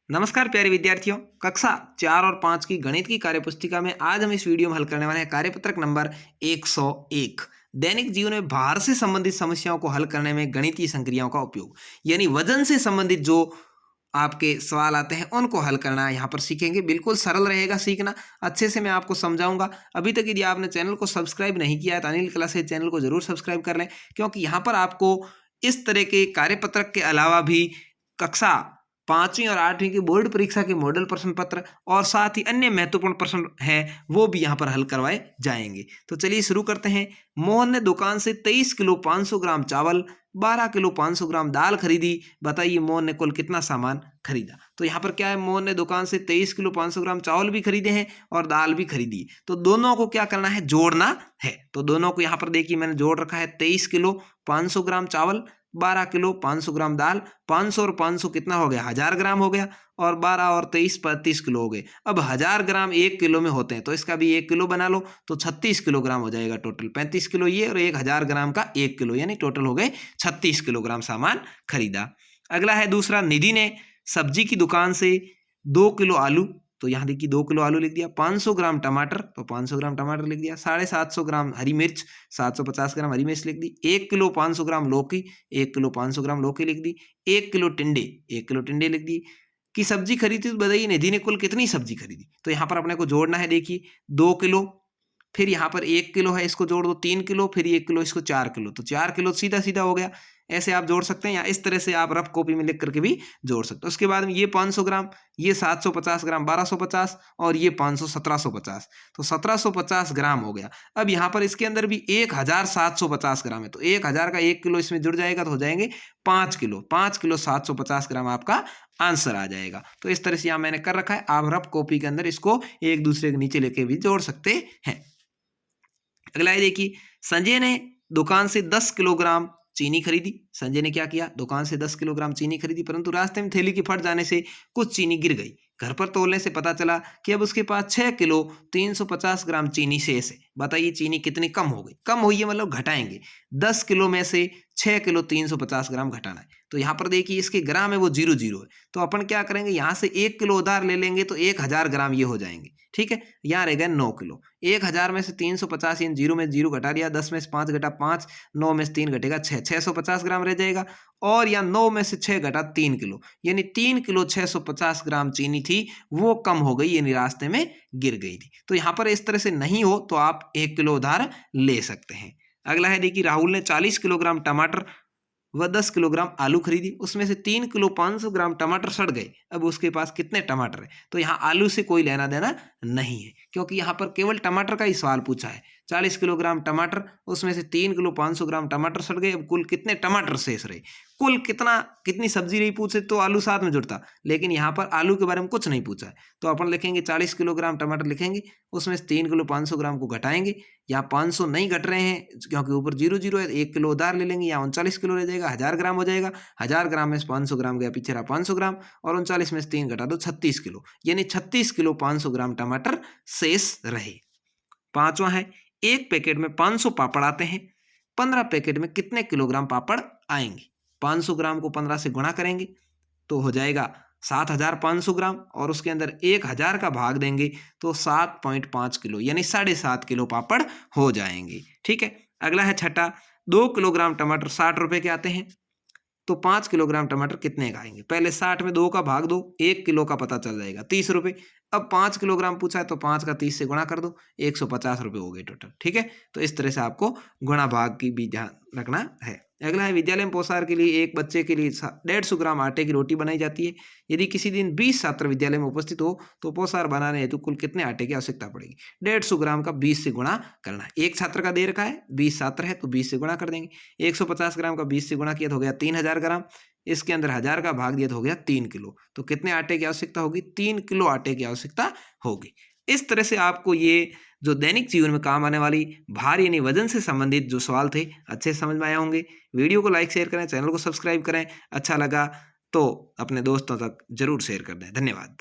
नमस्कार प्यारे विद्यार्थियों, कक्षा 4 और 5 की गणित की कार्यपुस्तिका में आज हम इस वीडियो में हल करने वाले हैं कार्यपत्रक नंबर 101। दैनिक जीवन में भार से संबंधित समस्याओं को हल करने में गणितीय संक्रियाओं का उपयोग, यानी वजन से संबंधित जो आपके सवाल आते हैं उनको हल करना यहाँ पर सीखेंगे। बिल्कुल सरल रहेगा सीखना, अच्छे से मैं आपको समझाऊंगा। अभी तक यदि आपने चैनल को सब्सक्राइब नहीं किया है तो अनिल क्लासेज चैनल को जरूर सब्सक्राइब कर लें, क्योंकि यहाँ पर आपको इस तरह के कार्यपत्रक के अलावा भी कक्षा 5वीं और 8वीं की बोर्ड परीक्षा के मॉडल प्रश्न पत्र और साथ ही अन्य महत्वपूर्ण प्रश्न हैं वो भी यहाँ पर हल करवाए जाएंगे। तो चलिए शुरू करते हैं। मोहन ने दुकान से 23 किलो 500 ग्राम चावल, 12 किलो 500 ग्राम दाल खरीदी। बताइए मोहन ने कुल कितना सामान खरीदा। तो यहाँ पर क्या है, मोहन ने दुकान से 23 किलो 500 ग्राम चावल भी खरीदे हैं और दाल भी खरीदी। तो दोनों को क्या करना है, जोड़ना है। तो दोनों को यहाँ पर देखिए मैंने जोड़ रखा है। 23 किलो 500 ग्राम चावल, 12 किलो 500 ग्राम दाल, 500 और 500 कितना हो गया, 1000 ग्राम हो गया, और 12 और 23 35 किलो हो गए। अब 1000 ग्राम 1 किलो में होते हैं तो इसका भी 1 किलो बना लो, तो 36 किलोग्राम हो जाएगा टोटल। 35 किलो ये और 1000 ग्राम का 1 किलो, यानी टोटल हो गए 36 किलोग्राम सामान खरीदा। अगला है दूसरा, निधि ने सब्जी की दुकान से 2 किलो आलू, तो यहाँ देखिए 2 किलो आलू लिख दिया, 500 ग्राम टमाटर, तो 500 ग्राम टमाटर लिख दिया, 750 ग्राम हरी मिर्च, 750 ग्राम हरी मिर्च लिख दी, 1 किलो 500 ग्राम लौकी, 1 किलो 500 ग्राम लौकी लिख दी, 1 किलो टिंडे, 1 किलो टिंडे लिख दी। कि सब्जी खरीदी तो बताइए निधि ने कुल कितनी सब्जी खरीदी। तो यहाँ पर अपने को जोड़ना है, देखिए 2 किलो, फिर यहाँ पर 1 किलो है, इसको जोड़ दो 3 किलो, फिर 1 किलो, इसको 4 किलो, तो 4 किलो सीधा सीधा हो गया। ऐसे आप जोड़ सकते हैं या इस तरह से आप रफ कॉपी में लिख करके भी जोड़ सकते हैं। उसके बाद में ये 500 ग्राम, ये 750 ग्राम 1250 और ये 500 1750, तो 1750 ग्राम हो गया। अब यहाँ पर इसके अंदर भी 1750 ग्राम है, तो 1000 का 1 किलो इसमें जुड़ जाएगा तो हो जाएंगे 5 किलो। 5 किलो 750 ग्राम आपका आंसर आ जाएगा। तो इस तरह से यहाँ मैंने कर रखा है, आप रफ कॉपी के अंदर इसको एक दूसरे के नीचे लेके भी जोड़ सकते हैं। अगला है देखिए, संजय ने दुकान से 10 किलोग्राम चीनी खरीदी। संजय ने क्या किया, दुकान से 10 किलोग्राम चीनी खरीदी, परंतु रास्ते में थैली की फट जाने से कुछ चीनी गिर गई। घर पर तोलने से पता चला कि अब उसके पास 6 किलो 350 ग्राम चीनी शेष है। बताइए चीनी कितनी कम हो गई। कम हुई है मतलब घटाएंगे, 10 किलो में से 6 किलो 350 ग्राम घटाना है। तो यहाँ पर देखिए इसके ग्राम है वो 00 है, तो अपन क्या करेंगे, यहाँ से 1 किलो उधार ले लेंगे तो 1000 ग्राम ये हो जाएंगे। ठीक है, यहाँ रह गए 9 किलो। 1000 में से 350, इन 0 में 0 घटा दिया, 10 में से 5 घटा 5, 9 में से 3 घटेगा 6, 650 ग्राम रह जाएगा। और यहाँ 9 में से 6 घटा 3 किलो, यानी 3 किलो 650 ग्राम चीनी थी वो कम हो गई, यानी रास्ते में गिर गई थी। तो यहाँ पर इस तरह से नहीं हो तो आप 1 किलो उधार ले सकते हैं। अगला है देखिए, राहुल ने 40 किलोग्राम टमाटर वह 10 किलोग्राम आलू खरीदी। उसमें से 3 किलो 500 ग्राम टमाटर सड़ गए। अब उसके पास कितने टमाटर है। तो यहाँ आलू से कोई लेना देना नहीं है, क्योंकि यहाँ पर केवल टमाटर का ही सवाल पूछा है। 40 किलोग्राम टमाटर, उसमें से 3 किलो 500 ग्राम टमाटर सड़ गए। अब कुल कितने टमाटर शेष रहे, कुल कितनी सब्जी रही पूछे तो आलू साथ में जुड़ता, लेकिन यहाँ पर आलू के बारे में कुछ नहीं पूछा है। तो अपन लिखेंगे 40 किलोग्राम टमाटर लिखेंगे, उसमें से 3 किलो 500 ग्राम को घटाएंगे। यहाँ 500 नहीं घट रहे हैं क्योंकि ऊपर 00 है, 1 किलो उधार ले लेंगे, यहाँ 39 किलो रह जाएगा, 1000 ग्राम हो जाएगा। 1000 ग्राम में से 500 ग्राम गया, पीछे रहा 500 ग्राम, और 39 में से 3 घटा दो 36 किलो, यानी 36 किलो 500 ग्राम टमाटर शेष रहे। पांचवा है, एक पैकेट में 500 पापड़ आते हैं, 15 पैकेट में कितने किलोग्राम पापड़ आएंगे। 500 ग्राम को 15 से गुणा करेंगे तो हो जाएगा 7500 ग्राम, और उसके अंदर 1000 का भाग देंगे तो 7.5 किलो, यानी 7.5 किलो पापड़ हो जाएंगे। ठीक है, अगला है छठा, 2 किलोग्राम टमाटर 60 रुपए के आते हैं, तो 5 किलोग्राम टमाटर कितने का आएंगे। पहले 60 में 2 का भाग दो, 1 किलो का पता चल जाएगा 30 रुपए। अब 5 किलोग्राम पूछा है तो 5 का 30 से गुणा कर दो, 150 रुपए हो गए टोटल। ठीक है, तो इस तरह से आपको गुणा भाग की भी ध्यान रखना है। अगला है, विद्यालय में पोषाहार के लिए एक बच्चे के लिए 150 ग्राम आटे की रोटी बनाई जाती है। यदि किसी दिन 20 छात्र विद्यालय में उपस्थित हो तो पोषाहार बनाने हेतु कुल कितने आटे की आवश्यकता पड़ेगी। 150 ग्राम का 20 से गुणा करना है। एक छात्र का दे रखा है, 20 छात्र है तो 20 से गुणा कर देंगे। 150 ग्राम का 20 से गुणा किया तो हो गया 3000 ग्राम, इसके अंदर 1000 का भाग दिया तो हो गया 3 किलो। तो कितने आटे की आवश्यकता होगी, 3 किलो आटे की आवश्यकता होगी। इस तरह से आपको ये जो दैनिक जीवन में काम आने वाली भार यानी वजन से संबंधित जो सवाल थे अच्छे से समझ में आए होंगे। वीडियो को लाइक शेयर करें, चैनल को सब्सक्राइब करें, अच्छा लगा तो अपने दोस्तों तक जरूर शेयर कर दें। धन्यवाद।